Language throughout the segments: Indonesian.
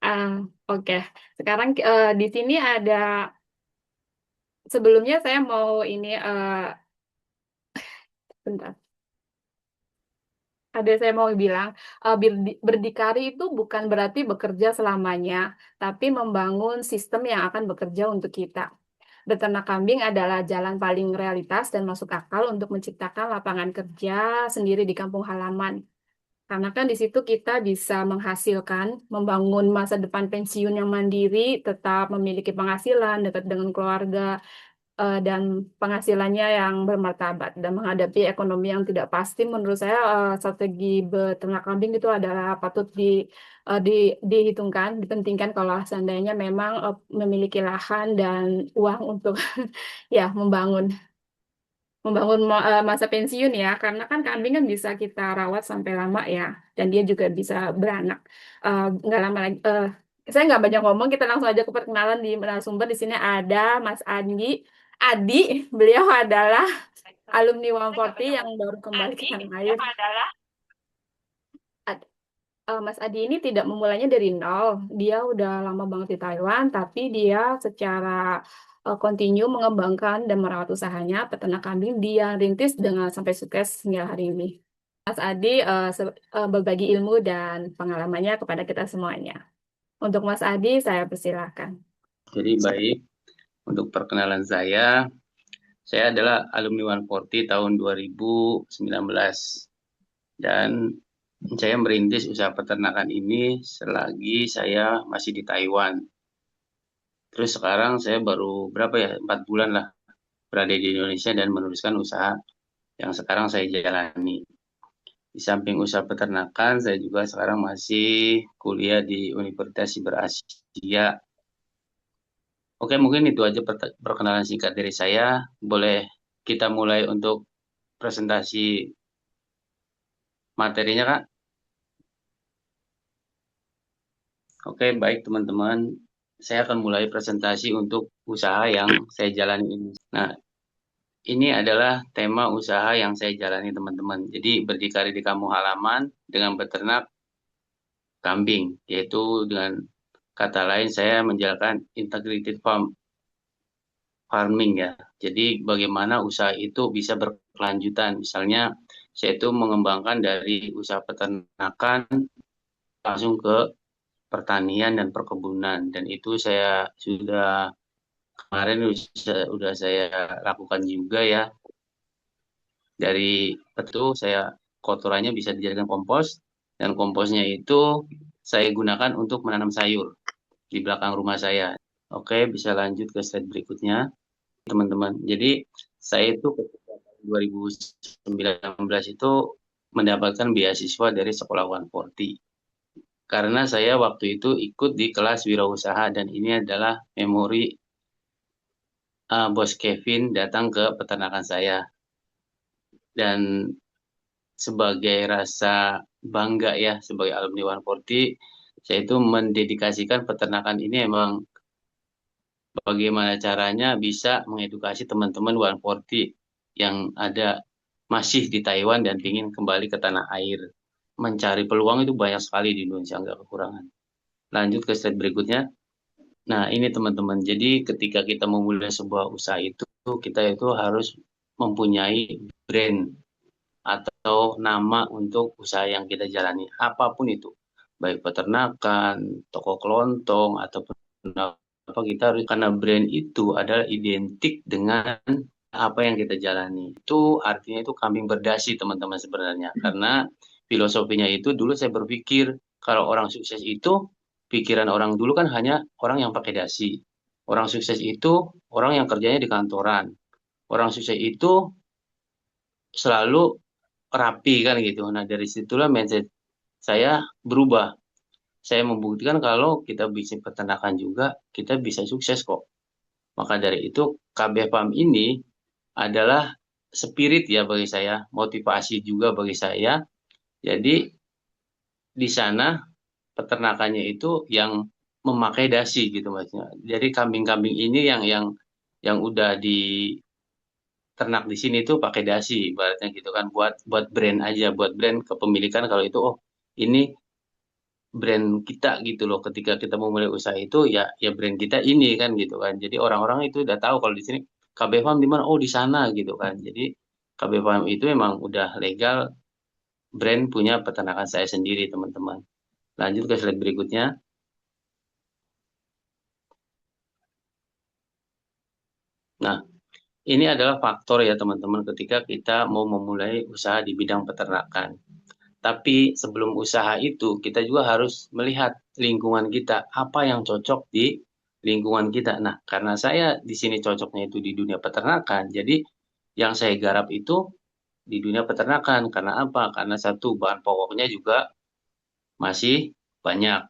Ah, oke. Sekarang di sini ada sebelumnya saya mau ini bentar. Ada saya mau bilang berdikari itu bukan berarti bekerja selamanya, tapi membangun sistem yang akan bekerja untuk kita. Beternak kambing adalah jalan paling realitas dan masuk akal untuk menciptakan lapangan kerja sendiri di kampung halaman. Karena kan di situ kita bisa menghasilkan, membangun masa depan pensiun yang mandiri, tetap memiliki penghasilan dekat dengan keluarga, dan penghasilannya yang bermartabat dan menghadapi ekonomi yang tidak pasti. Menurut saya strategi beternak kambing itu adalah patut dihitungkan, dipentingkan kalau seandainya memang memiliki lahan dan uang untuk ya membangun masa pensiun ya, karena kan kambing kan bisa kita rawat sampai lama ya, dan dia juga bisa beranak. Nggak lama lagi, saya nggak banyak ngomong, kita langsung aja ke perkenalan di narasumber. Di sini ada Mas Andi. Adi, beliau adalah alumni 140 yang baru kembali ke tanah air. Ad- Mas Adi ini tidak memulainya dari nol. Dia udah lama banget di Taiwan, tapi dia secara kontinu mengembangkan dan merawat usahanya peternak kambing. Dia rintis dengan sampai sukses hingga hari ini. Mas Adi berbagi ilmu dan pengalamannya kepada kita semuanya. Untuk Mas Adi, saya persilahkan. Jadi baik, untuk perkenalan saya adalah alumni 140 tahun 2019 dan saya merintis usaha peternakan ini selagi saya masih di Taiwan. Terus sekarang saya baru berapa ya, 4 bulan lah berada di Indonesia dan meneruskan usaha yang sekarang saya jalani. Di samping usaha peternakan, saya juga sekarang masih kuliah di Universitas Siber Asia. Oke, mungkin itu aja perkenalan singkat dari saya. Boleh kita mulai untuk presentasi materinya, Kak? Oke, baik teman-teman. Saya akan mulai presentasi untuk usaha yang saya jalani ini. Nah, ini adalah tema usaha yang saya jalani, teman-teman. Jadi, berdikari di kampung halaman dengan beternak kambing, yaitu dengan kata lain saya menjalankan integrated farming ya. Jadi, bagaimana usaha itu bisa berkelanjutan. Misalnya, saya itu mengembangkan dari usaha peternakan langsung ke pertanian dan perkebunan, dan itu saya sudah kemarin sudah saya lakukan juga ya. Dari itu saya kotorannya bisa dijadikan kompos, dan komposnya itu saya gunakan untuk menanam sayur di belakang rumah saya. Oke, bisa lanjut ke slide berikutnya, teman-teman. Jadi saya itu ketika 2019 itu mendapatkan beasiswa dari sekolah 140, karena saya waktu itu ikut di kelas wirausaha, dan ini adalah memori Bos Kevin datang ke peternakan saya, dan sebagai rasa bangga ya sebagai alumni 140, saya itu mendedikasikan peternakan ini emang bagaimana caranya bisa mengedukasi teman-teman 140 yang ada masih di Taiwan dan ingin kembali ke tanah air. Mencari peluang itu banyak sekali di Indonesia, nggak kekurangan. Lanjut ke slide berikutnya. Nah, ini teman-teman. Jadi ketika kita memulai sebuah usaha itu, kita itu harus mempunyai brand atau nama untuk usaha yang kita jalani. Apapun itu. Baik peternakan, toko kelontong, ataupun apa, kita harus, karena brand itu adalah identik dengan apa yang kita jalani. Itu artinya itu kambing berdasi, teman-teman, sebenarnya. Karena filosofinya itu dulu saya berpikir kalau orang sukses itu, pikiran orang dulu kan hanya orang yang pakai dasi. Orang sukses itu orang yang kerjanya di kantoran. Orang sukses itu selalu rapi kan gitu. Nah, dari situlah mindset saya berubah. Saya membuktikan kalau kita bisnis peternakan juga kita bisa sukses kok. Maka dari itu KB Farm ini adalah spirit ya bagi saya, motivasi juga bagi saya. Jadi di sana peternakannya itu yang memakai dasi gitu maksudnya. Jadi kambing-kambing ini yang udah diternak di sini tuh pakai dasi, ibaratnya gitu kan, buat buat brand aja, buat brand kepemilikan, kalau itu oh ini brand kita gitu loh. Ketika kita mau mulai usaha itu ya ya brand kita ini kan gitu kan. Jadi orang-orang itu udah tahu kalau di sini KB Farm di mana? Oh di sana gitu kan. Jadi KB Farm itu memang udah legal brand punya peternakan saya sendiri teman-teman. Lanjut ke slide berikutnya. Nah, ini adalah faktor ya teman-teman ketika kita mau memulai usaha di bidang peternakan. Tapi sebelum usaha itu, kita juga harus melihat lingkungan kita, apa yang cocok di lingkungan kita. Nah, karena saya di sini cocoknya itu di dunia peternakan, jadi yang saya garap itu di dunia peternakan. Karena apa? Karena satu, bahan pokoknya juga masih banyak.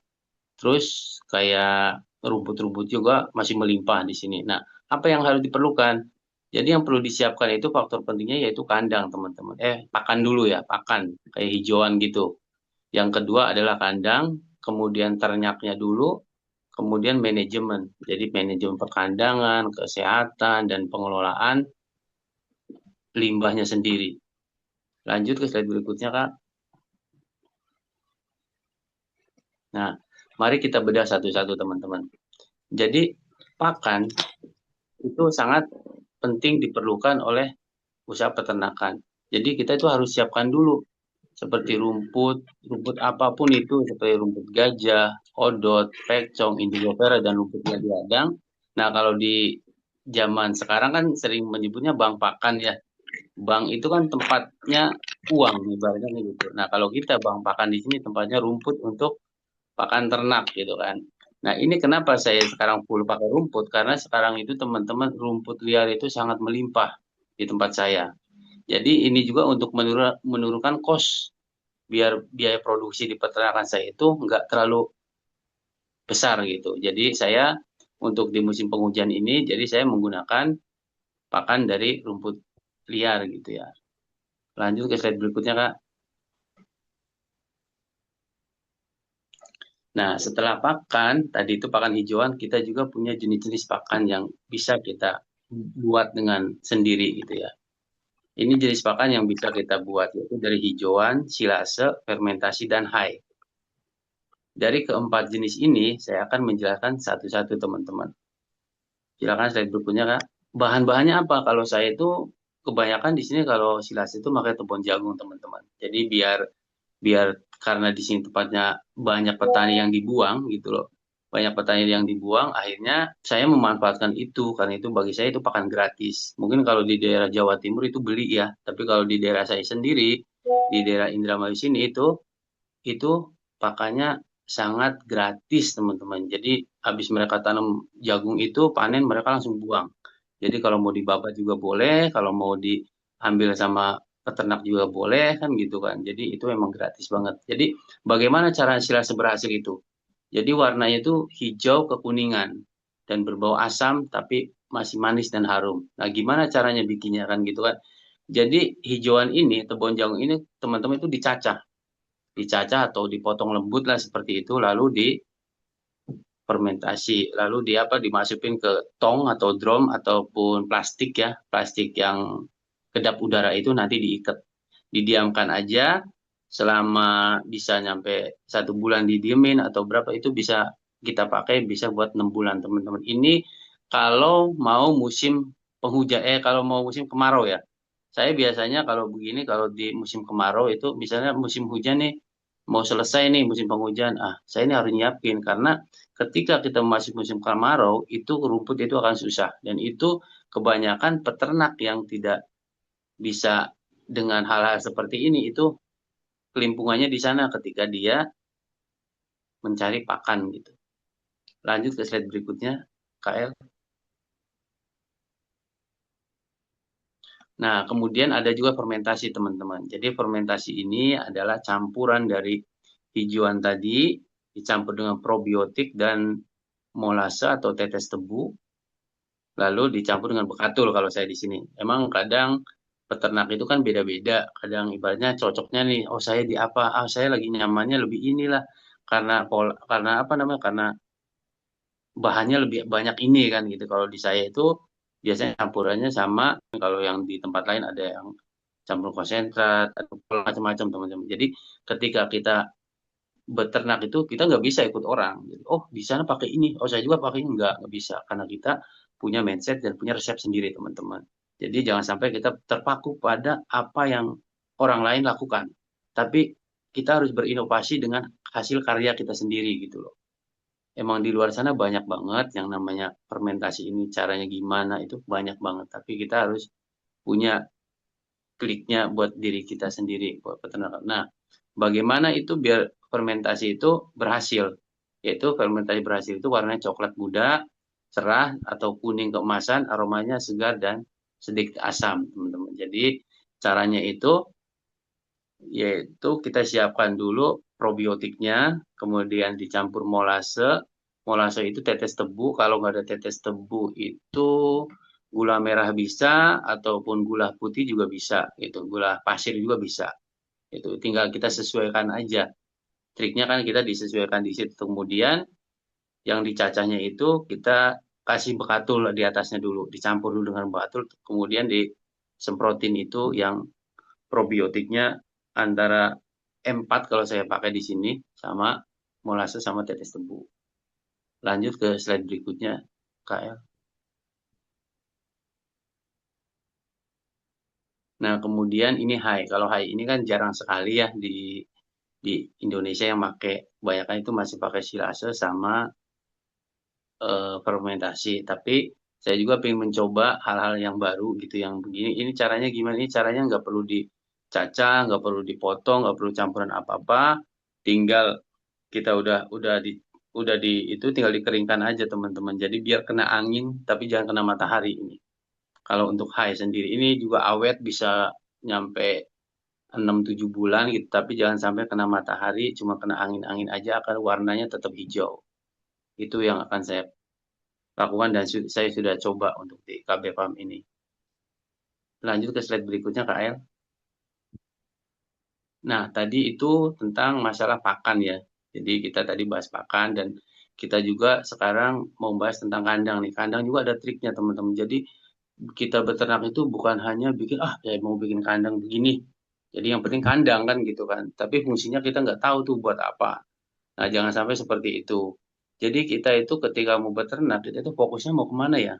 Terus kayak rumput-rumput juga masih melimpah di sini. Nah, apa yang harus diperlukan? Jadi yang perlu disiapkan itu faktor pentingnya yaitu kandang, teman-teman. Pakan dulu ya, pakan kayak hijauan gitu. Yang kedua adalah kandang, kemudian ternaknya dulu, kemudian manajemen. Jadi manajemen perkandangan, kesehatan, dan pengelolaan limbahnya sendiri. Lanjut ke slide berikutnya, Kak. Nah, mari kita bedah satu-satu, teman-teman. Jadi, pakan itu sangat penting diperlukan oleh usaha peternakan. Jadi, kita itu harus siapkan dulu seperti rumput, rumput apapun itu seperti rumput gajah, odot, pecong, indigo vera dan rumput gadang. Nah, kalau di zaman sekarang kan sering menyebutnya bank pakan ya. Bank itu kan tempatnya uang ibaratnya gitu. Nah, kalau kita bank pakan di sini tempatnya rumput untuk pakan ternak gitu kan. Nah, ini kenapa saya sekarang full pakai rumput karena sekarang itu teman-teman rumput liar itu sangat melimpah di tempat saya. Jadi ini juga untuk menurunkan cost biar biaya produksi di peternakan saya itu nggak terlalu besar gitu. Jadi saya untuk di musim penghujan ini, jadi saya menggunakan pakan dari rumput liar gitu ya. Lanjut ke slide berikutnya, Kak. Nah, setelah pakan, tadi itu pakan hijauan, kita juga punya jenis-jenis pakan yang bisa kita buat dengan sendiri gitu ya. Ini jenis pakan yang bisa kita buat, yaitu dari hijauan, silase, fermentasi, dan hai. Dari keempat jenis ini, saya akan menjelaskan satu-satu teman-teman. Silakan slide berikutnya, Kak. Bahan-bahannya apa? Kalau saya itu kebanyakan di sini kalau silas itu pakai tepung jagung, teman-teman. Jadi biar biar karena di sini tempatnya banyak petani yang dibuang gitu loh. Banyak petani yang dibuang, akhirnya saya memanfaatkan itu karena itu bagi saya itu pakan gratis. Mungkin kalau di daerah Jawa Timur itu beli ya, tapi kalau di daerah saya sendiri di daerah Indramayu sini itu pakannya sangat gratis teman-teman. Jadi habis mereka tanam jagung itu panen mereka langsung buang. Jadi kalau mau dibabat juga boleh, kalau mau diambil sama peternak juga boleh kan gitu kan. Jadi itu memang gratis banget. Jadi bagaimana cara silase berhasil itu? Jadi warnanya itu hijau kekuningan dan berbau asam tapi masih manis dan harum. Nah, gimana caranya bikinnya kan gitu kan? Jadi hijauan ini, tebon jagung ini teman-teman itu dicacah atau dipotong lembut lah seperti itu lalu difermentasi lalu di apa dimasukin ke tong atau drum ataupun plastik ya plastik yang kedap udara itu nanti diikat didiamkan aja selama bisa nyampe 1 bulan didiemin atau berapa itu bisa kita pakai bisa buat 6 bulan teman-teman ini kalau mau musim penghujan kalau mau musim kemarau ya saya biasanya kalau begini kalau di musim kemarau itu misalnya musim hujan nih mau selesai nih musim penghujan, saya ini harus nyiapin karena ketika kita masih musim kemarau itu rumput itu akan susah dan itu kebanyakan peternak yang tidak bisa dengan hal-hal seperti ini itu kelimpungannya di sana ketika dia mencari pakan gitu. Lanjut ke slide berikutnya, KL. Nah, kemudian ada juga fermentasi teman-teman. Jadi fermentasi ini adalah campuran dari hijauan tadi dicampur dengan probiotik dan molase atau tetes tebu, lalu dicampur dengan bekatul kalau saya di sini. Emang kadang peternak itu kan beda-beda. Kadang ibaratnya cocoknya nih, oh saya di apa? Saya lagi nyamannya lebih inilah karena karena apa namanya? Karena bahannya lebih banyak ini kan gitu. Kalau di saya itu biasanya campurannya sama kalau yang di tempat lain ada yang campur konsentrat atau macam-macam teman-teman. Jadi ketika kita beternak itu kita nggak bisa ikut orang. Jadi, oh di sana pakai ini, oh saya juga pakai ini. Nggak bisa. Karena kita punya mindset dan punya resep sendiri teman-teman. Jadi jangan sampai kita terpaku pada apa yang orang lain lakukan. Tapi kita harus berinovasi dengan hasil karya kita sendiri gitu loh. Emang di luar sana banyak banget yang namanya fermentasi ini caranya gimana itu banyak banget. Tapi kita harus punya kliknya buat diri kita sendiri, buat peternakan. Nah, bagaimana itu biar fermentasi itu berhasil? Yaitu fermentasi berhasil itu warnanya coklat muda, cerah atau kuning keemasan, aromanya segar dan sedikit asam, teman-teman. Jadi caranya itu yaitu kita siapkan dulu probiotiknya, kemudian dicampur molase. Molase itu tetes tebu, kalau nggak ada tetes tebu itu gula merah bisa, ataupun gula putih juga bisa, itu gula pasir juga bisa. Itu tinggal kita sesuaikan aja. Triknya kan kita disesuaikan di situ. Kemudian yang dicacahnya itu kita kasih bekatul di atasnya dulu, dicampur dulu dengan bekatul, kemudian disemprotin itu yang probiotiknya antara M4 kalau saya pakai di sini sama molase sama tetes tebu. Lanjut ke slide berikutnya, KL. Nah, kemudian ini high. Kalau high ini kan jarang sekali ya di Indonesia yang pakai. Kebanyakan itu masih pakai silase sama fermentasi. Tapi saya juga pengen mencoba hal-hal yang baru gitu, yang begini. Ini caranya gimana? Ini caranya nggak perlu dicacah, nggak perlu dipotong, nggak perlu campuran apa-apa. Tinggal kita udah di itu tinggal dikeringkan aja teman-teman. Jadi biar kena angin tapi jangan kena matahari ini. Kalau untuk high sendiri ini juga awet bisa nyampe 6-7 bulan gitu, tapi jangan sampai kena matahari, cuma kena angin-angin aja akan warnanya tetap hijau. Itu yang akan saya lakukan dan saya sudah coba untuk di KB Farm ini. Lanjut ke slide berikutnya, KL. Nah, tadi itu tentang masalah pakan ya. Jadi kita tadi bahas pakan dan kita juga sekarang mau bahas tentang kandang nih. Kandang juga ada triknya teman-teman. Jadi kita beternak itu bukan hanya bikin, ya mau bikin kandang begini. Jadi yang penting kandang kan gitu kan. Tapi fungsinya kita nggak tahu tuh buat apa. Nah, jangan sampai seperti itu. Jadi kita itu ketika mau beternak, kita itu fokusnya mau kemana ya?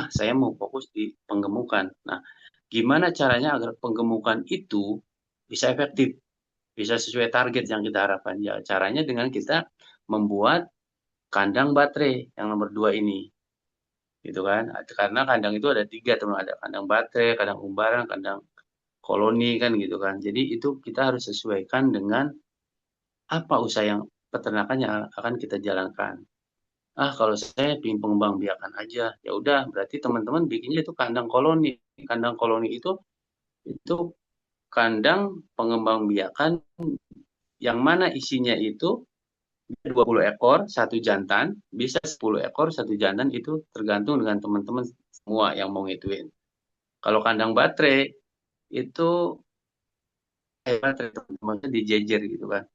Saya mau fokus di penggemukan. Nah, gimana caranya agar penggemukan itu bisa efektif? Bisa sesuai target yang kita harapkan. Ya, caranya dengan kita membuat kandang baterai yang nomor 2 ini. Gitu kan. Karena kandang itu ada 3, teman. Ada kandang baterai, kandang umbaran, kandang koloni kan gitu kan. Jadi itu kita harus sesuaikan dengan apa usaha yang peternakan yang akan kita jalankan. Kalau saya ingin pengembang biakan aja, ya udah berarti teman-teman bikinnya itu kandang koloni. Kandang koloni itu kandang pengembang biakan yang mana isinya itu 20 ekor satu jantan, bisa 10 ekor satu jantan, itu tergantung dengan teman-teman semua yang mau ngituin. Kalau kandang baterai itu baterai teman-teman dijejer gitu kan,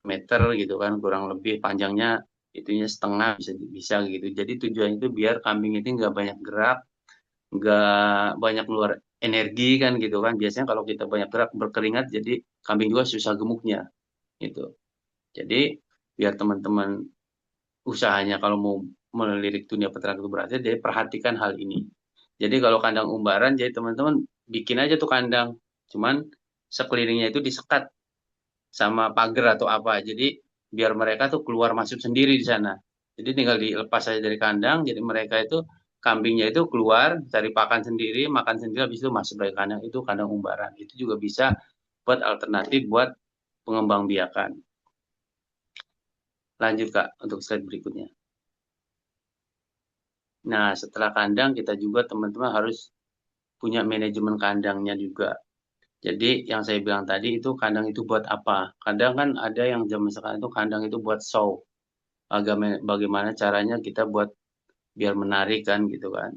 meter gitu kan, kurang lebih panjangnya itunya setengah bisa bisa gitu. Jadi tujuannya itu biar kambing itu nggak banyak gerak, nggak banyak keluar energi kan gitu kan. Biasanya kalau kita banyak gerak berkeringat, jadi kambing juga susah gemuknya gitu. Jadi biar teman-teman usahanya kalau mau melirik dunia peternak itu berhasil, jadi perhatikan hal ini. Jadi kalau kandang umbaran, jadi teman-teman bikin aja tuh kandang, cuman sekelilingnya itu disekat sama pagar atau apa. Jadi biar mereka tuh keluar masuk sendiri di sana. Jadi tinggal dilepas aja dari kandang, jadi mereka itu kambingnya itu keluar cari pakan sendiri, makan sendiri, habis itu masuk dari kandang, itu kandang umbaran. Itu juga bisa buat alternatif buat pengembang biakan. Lanjut Kak untuk slide berikutnya. Nah, setelah kandang kita juga teman-teman harus punya manajemen kandangnya juga. Jadi yang saya bilang tadi itu kandang itu buat apa? Kadang kan ada yang zaman sekarang itu kandang itu buat show. Bagaimana caranya kita buat biar menarik kan gitu kan.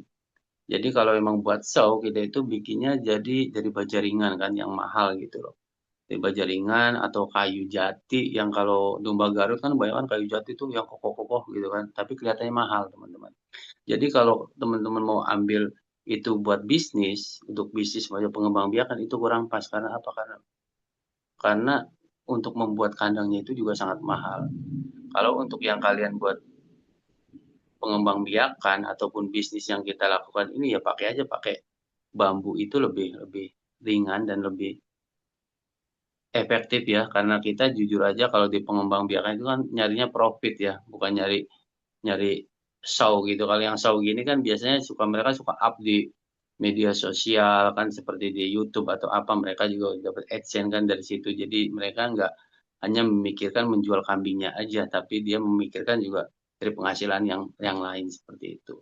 Jadi kalau emang buat show kita itu bikinnya jadi dari baja ringan kan yang mahal gitu loh. Dari baja ringan atau kayu jati yang kalau domba Garut kan banyak kan kayu jati itu yang kokoh-kokoh gitu kan. Tapi kelihatannya mahal teman-teman. Jadi kalau teman-teman mau ambil itu buat bisnis, untuk bisnis sebagai pengembang biakan itu kurang pas karena apa? Karena untuk membuat kandangnya itu juga sangat mahal. Kalau untuk yang kalian buat pengembangbiakan ataupun bisnis yang kita lakukan ini ya pakai aja pakai bambu itu lebih lebih ringan dan lebih efektif ya karena kita jujur aja kalau di pengembangbiakan itu kan nyarinya profit ya bukan nyari nyari show gitu. Kalau yang show gini kan biasanya mereka suka up di media sosial kan seperti di YouTube atau apa mereka juga dapat AdSense kan dari situ. Jadi mereka nggak hanya memikirkan menjual kambingnya aja, tapi dia memikirkan juga dari penghasilan yang lain seperti itu.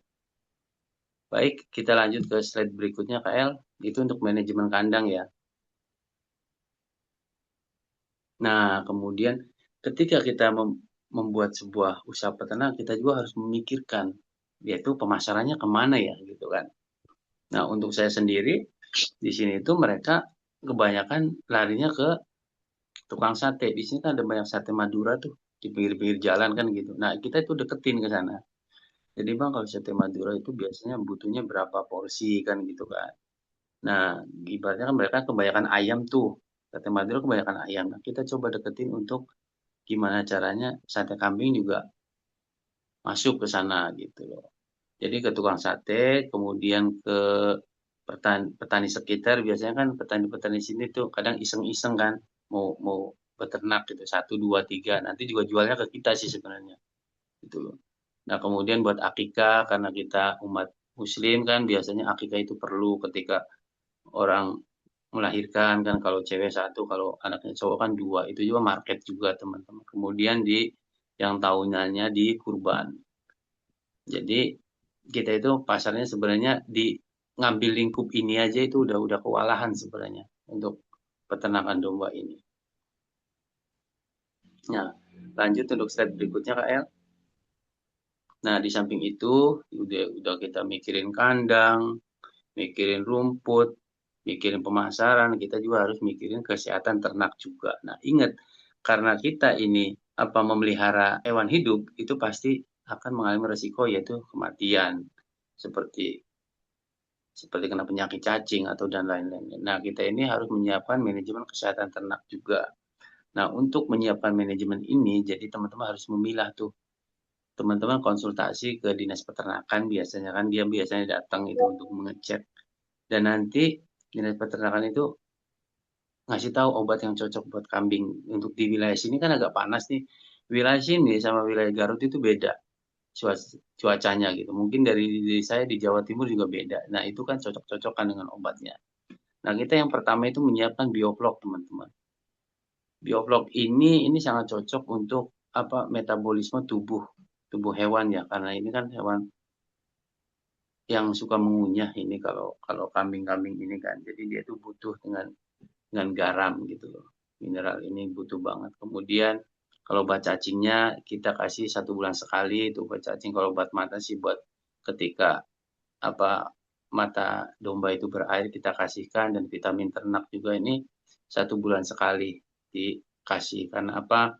Baik, kita lanjut ke slide berikutnya, KL. Itu untuk manajemen kandang ya. Nah, kemudian ketika kita membuat sebuah usaha peternak, kita juga harus memikirkan, yaitu pemasarannya kemana ya, gitu kan. Nah, untuk saya sendiri, di sini itu mereka kebanyakan larinya ke tukang sate. Di sini kan ada banyak sate Madura tuh, di pinggir-pinggir jalan kan gitu. Nah, kita itu deketin ke sana. Jadi bang, kalau sate Madura itu biasanya butuhnya berapa porsi kan gitu kan. Nah, ibaratnya kan mereka kebanyakan ayam tuh. Sate Madura kebanyakan ayam. Nah, kita coba deketin untuk gimana caranya sate kambing juga masuk ke sana gitu loh. Jadi ke tukang sate, kemudian ke petani, petani sekitar, biasanya kan petani-petani sini tuh kadang iseng-iseng kan mau mau beternak gitu, satu, dua, tiga, nanti juga jualnya ke kita sih sebenarnya gitu loh. Nah kemudian buat akikah, karena kita umat muslim kan biasanya akikah itu perlu ketika orang melahirkan kan kalau cewek satu, kalau anaknya cowok kan dua, itu juga market juga teman-teman. Kemudian di yang tahunannya di kurban. Jadi kita itu pasarnya sebenarnya di ngambil lingkup ini aja itu udah kewalahan sebenarnya untuk peternakan domba ini. Nah, lanjut untuk slide berikutnya Kak El. Nah, di samping itu udah kita mikirin kandang, mikirin rumput, mikirin pemasaran, kita juga harus mikirin kesehatan ternak juga. Nah, ingat karena kita ini apa memelihara hewan hidup itu pasti akan mengalami resiko yaitu kematian seperti seperti kena penyakit cacing atau dan lain-lain. Nah, kita ini harus menyiapkan manajemen kesehatan ternak juga. Nah, untuk menyiapkan manajemen ini, jadi teman-teman harus memilah tuh. Teman-teman konsultasi ke dinas peternakan biasanya kan dia biasanya datang itu untuk mengecek dan nanti dinas peternakan itu ngasih tahu obat yang cocok buat kambing. Untuk di wilayah sini kan agak panas nih. Wilayah sini sama wilayah Garut itu beda cuacanya gitu. Mungkin dari saya di Jawa Timur juga beda. Nah, itu kan cocok-cocokan dengan obatnya. Nah, kita yang pertama itu menyiapkan bioflok, teman-teman. Bioflok ini sangat cocok untuk apa metabolisme tubuh tubuh hewan ya, karena ini kan hewan yang suka mengunyah ini kalau kalau kambing-kambing ini kan. Jadi dia itu butuh dengan garam gitu loh. Mineral ini butuh banget. Kemudian kalau obat cacingnya kita kasih 1 bulan sekali itu obat cacing. Kalau obat mata sih buat ketika apa mata domba itu berair kita kasihkan dan vitamin ternak juga ini 1 bulan sekali dikasih karena apa?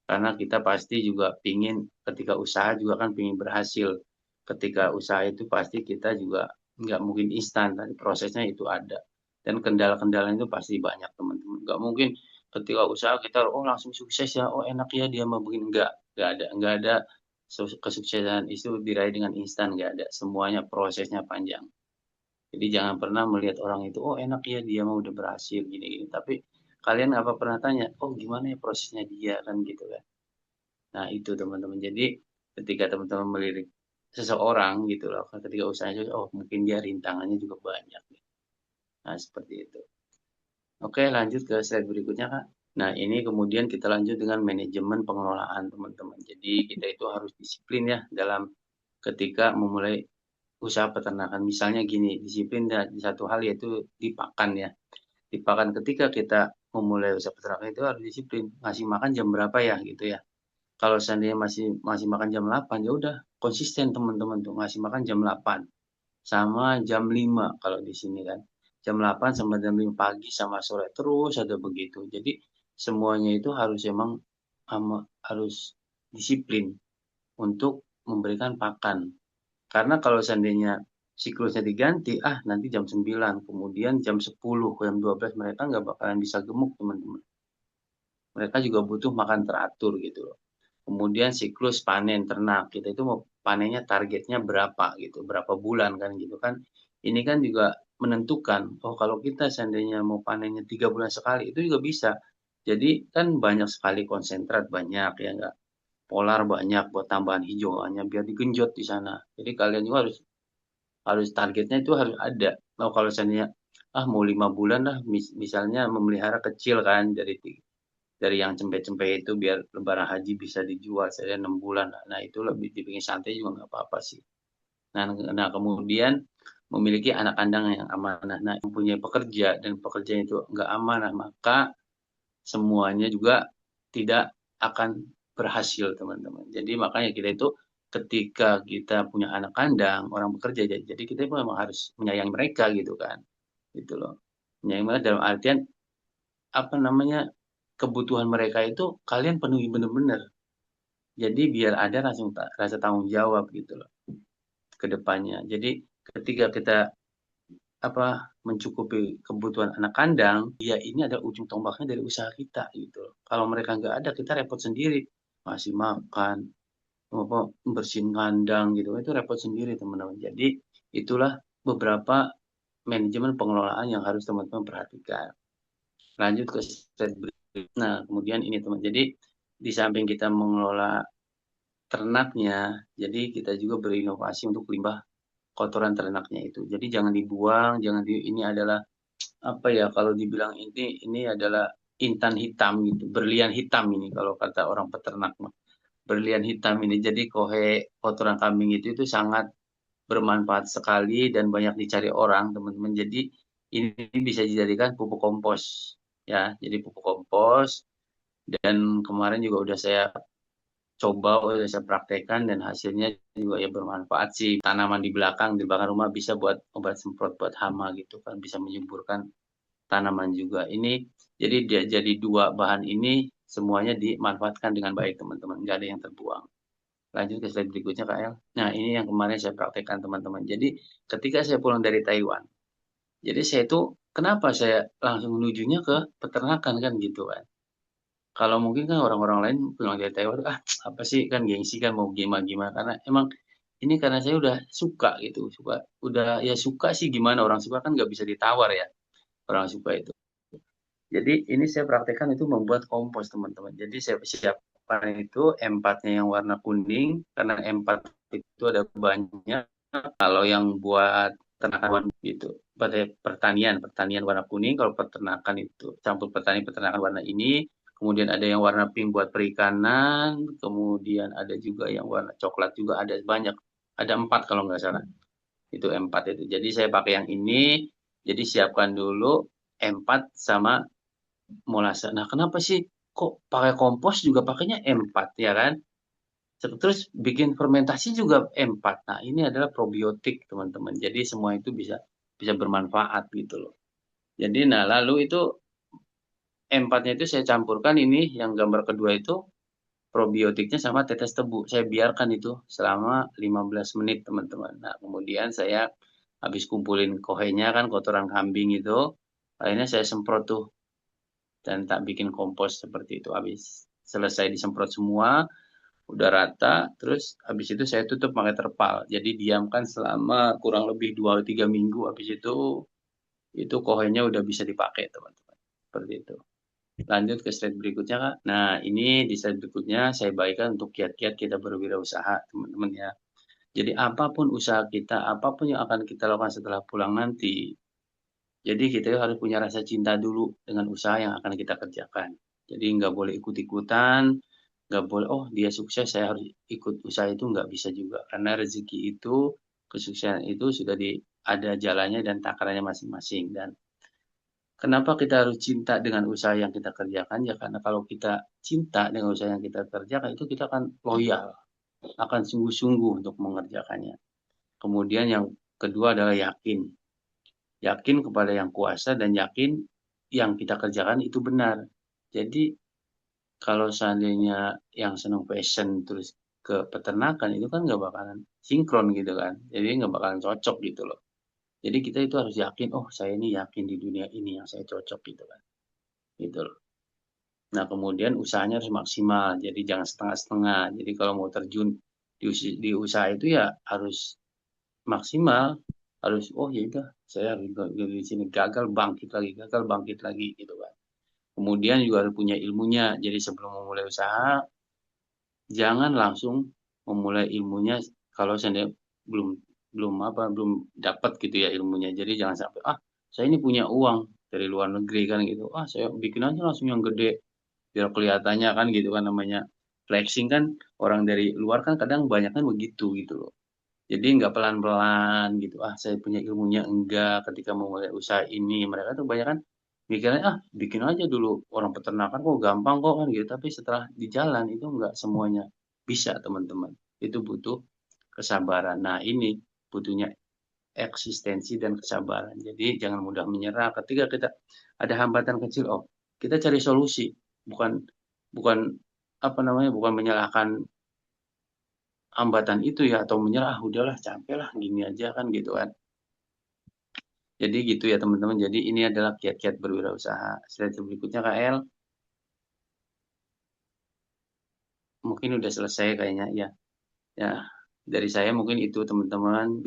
Karena kita pasti juga pingin ketika usaha juga kan pingin berhasil. Ketika usaha itu pasti kita juga nggak mungkin instan, tapi prosesnya itu ada. Dan kendala-kendala itu pasti banyak teman-teman. Nggak mungkin ketika usaha kita oh langsung sukses ya, oh enak ya dia mau begini nggak ada kesuksesan itu diraih dengan instan nggak ada. Semuanya prosesnya panjang. Jadi jangan pernah melihat orang itu, oh enak ya dia mau udah berhasil gini-gini. Tapi kalian apa pernah tanya, oh gimana ya prosesnya dia kan gitu kan. Nah itu teman-teman. Jadi ketika teman-teman melirik seseorang gitu loh, ketika usahanya, oh mungkin dia rintangannya juga banyak. Nah seperti itu. Oke lanjut ke slide berikutnya Kak. Nah ini kemudian kita lanjut dengan manajemen pengelolaan teman-teman. Jadi kita itu harus disiplin ya dalam ketika memulai usaha peternakan. Misalnya gini, disiplin di satu hal yaitu di pakan ya. Di pakan ketika kita memulai usaha peternakan itu harus disiplin. Ngasih makan jam berapa ya gitu ya. Kalau seandainya masih masih makan jam 8 ya udah konsisten teman-teman tuh ngasih makan jam 8 sama jam 5 kalau di sini kan. Jam 8 sama jam 5 pagi sama sore terus ada begitu. Jadi semuanya itu harus emang harus disiplin untuk memberikan pakan. Karena kalau seandainya siklusnya diganti, nanti jam 9, kemudian jam 10, jam 12 mereka nggak bakalan bisa gemuk teman-teman. mereka juga butuh makan teratur gitu loh. Kemudian siklus panen ternak, kita itu mau panennya targetnya berapa gitu, berapa bulan kan gitu kan. Ini kan juga menentukan, oh kalau kita seandainya mau panennya 3 bulan sekali, itu juga bisa. Jadi kan banyak sekali konsentrat, banyak ya enggak, polar banyak buat tambahan hijauannya biar digenjot di sana. Jadi kalian juga harus harus targetnya itu harus ada. Oh kalau seandainya mau 5 bulan lah, misalnya memelihara kecil kan dari yang cempe-cempe itu biar lebaran haji bisa dijual saya 6 bulan. Nah itu lebih dibikin santai juga nggak apa-apa sih. Nah kemudian memiliki anak kandang yang amanah. Nah yang punya pekerja dan pekerja itu nggak amanah, maka semuanya juga tidak akan berhasil teman-teman. Jadi makanya kita itu ketika kita punya anak kandang, orang bekerja, jadi kita itu memang harus menyayangi mereka gitu kan, gitu loh. Menyayangi mereka dalam artian apa namanya, kebutuhan mereka itu kalian penuhi benar-benar. Jadi biar ada rasa tanggung jawab gitu loh ke depannya. Jadi ketika kita apa mencukupi kebutuhan anak kandang, ya ini adalah ujung tombaknya dari usaha kita gitu loh. Kalau mereka nggak ada, kita repot sendiri. Masih makan, apa, bersihin kandang gitu, itu repot sendiri teman-teman. Jadi itulah beberapa manajemen pengelolaan yang harus teman-teman perhatikan. Lanjut ke slide berikutnya. Nah, kemudian ini teman. Jadi di samping kita mengelola ternaknya, jadi kita juga berinovasi untuk limbah kotoran ternaknya itu. Jadi jangan dibuang, ini adalah apa ya kalau dibilang ini adalah intan hitam gitu, berlian hitam ini kalau kata orang peternak mah. Berlian hitam ini. Jadi kotoran kambing itu sangat bermanfaat sekali dan banyak dicari orang, teman-teman. Jadi ini bisa dijadikan pupuk kompos ya. Jadi pupuk kompos dan kemarin juga udah saya coba, udah saya praktekkan dan hasilnya juga ya bermanfaat sih. Tanaman di belakang rumah bisa buat obat semprot buat hama gitu kan, bisa menyuburkan tanaman juga. Ini jadi dia jadi dua bahan ini semuanya dimanfaatkan dengan baik teman-teman, nggak ada yang terbuang. Lanjut ke slide berikutnya Kak El. Nah ini yang kemarin saya praktekkan teman-teman. Jadi ketika saya pulang dari Taiwan, jadi saya itu kenapa saya langsung menujunya ke peternakan kan gitu kan. Kalau mungkin kan orang-orang lain pulang dari Taiwan, apa sih kan gengsi kan mau gimana-gimana. Karena emang ini karena saya udah suka gitu, udah ya suka sih gimana orang suka kan nggak bisa ditawar ya orang suka itu. Jadi ini saya praktekkan itu membuat kompos teman-teman. Jadi saya siapkan itu empatnya yang warna kuning karena empat itu ada banyak. Kalau yang buat peternakan gitu, pada pertanian warna kuning. Kalau peternakan itu campur peternakan warna ini. Kemudian ada yang warna pink buat perikanan. Kemudian ada juga yang warna coklat juga ada banyak. Ada 4 kalau nggak salah. Itu empat itu. Jadi saya pakai yang ini. Jadi siapkan dulu empat sama molase. Nah, kenapa sih kok pakai kompos juga pakainya M4 ya kan? Terus bikin fermentasi juga M4. Nah, ini adalah probiotik, teman-teman. Jadi semua itu bisa bisa bermanfaat gitu loh. Jadi nah lalu itu M4-nya itu saya campurkan ini yang gambar kedua itu probiotiknya sama tetes tebu. Saya biarkan itu selama 15 menit, teman-teman. Nah, kemudian saya habis kumpulin kohenya kan kotoran kambing itu, akhirnya saya semprot tuh dan tak bikin kompos seperti itu. Habis selesai disemprot semua, udah rata, terus habis itu saya tutup pakai terpal. Jadi diamkan selama kurang lebih 2-3 minggu. Habis itu kohenya udah bisa dipakai teman-teman. Seperti itu. Lanjut ke slide berikutnya Kak. Nah ini di slide berikutnya saya bagikan untuk kiat-kiat kita berwirausaha teman-teman ya. Jadi apapun usaha kita, apapun yang akan kita lakukan setelah pulang nanti, jadi kita harus punya rasa cinta dulu dengan usaha yang akan kita kerjakan. Jadi nggak boleh ikut-ikutan, nggak boleh, oh dia sukses saya harus ikut usaha itu, nggak bisa juga. Karena rezeki itu, kesuksesan itu sudah ada jalannya dan takarannya masing-masing. Dan kenapa kita harus cinta dengan usaha yang kita kerjakan? Ya karena kalau kita cinta dengan usaha yang kita kerjakan, itu kita akan loyal, akan sungguh-sungguh untuk mengerjakannya. Kemudian yang kedua adalah yakin. Yakin kepada yang kuasa dan yakin yang kita kerjakan itu benar. Jadi kalau seandainya yang senang fashion terus ke peternakan itu kan nggak bakalan sinkron gitu kan. Jadi nggak bakalan cocok gitu loh. Jadi kita itu harus yakin, oh saya ini yakin di dunia ini yang saya cocok gitu kan. Gitu loh. Nah, kemudian usahanya harus maksimal, jadi jangan setengah-setengah. Jadi kalau mau terjun di usaha itu ya harus maksimal, harus, "Oh ya udah, saya harus di sini, gagal bangkit lagi," gitu kan. Kemudian juga harus punya ilmunya, jadi sebelum memulai usaha, jangan langsung memulai ilmunya kalau seandainya belum belum belum dapat gitu ya ilmunya. Jadi jangan sampai, "Ah, saya ini punya uang dari luar negeri," kan gitu, "Ah, saya bikin aja langsung yang gede." Biar kelihatannya kan gitu kan namanya flexing kan orang dari luar kan kadang banyak kan begitu gitu loh. Jadi nggak pelan-pelan gitu, ah saya punya ilmunya enggak ketika memulai usaha ini. Mereka tuh banyak kan mikirnya ah bikin aja dulu orang peternakan kok gampang kok kan gitu. Tapi setelah di jalan itu enggak semuanya bisa teman-teman. Itu butuh kesabaran. Nah ini butuhnya eksistensi dan kesabaran. Jadi jangan mudah menyerah ketika kita ada hambatan kecil, oh kita cari solusi, bukan bukan apa namanya, bukan menyalahkan hambatan itu ya atau menyerah, "Ah udahlah capek lah gini aja," kan gitu kan. Jadi gitu ya teman-teman, jadi ini adalah kiat-kiat berwirausaha. Slide berikutnya Kak El, mungkin udah selesai kayaknya ya. Ya, dari saya mungkin itu teman-teman.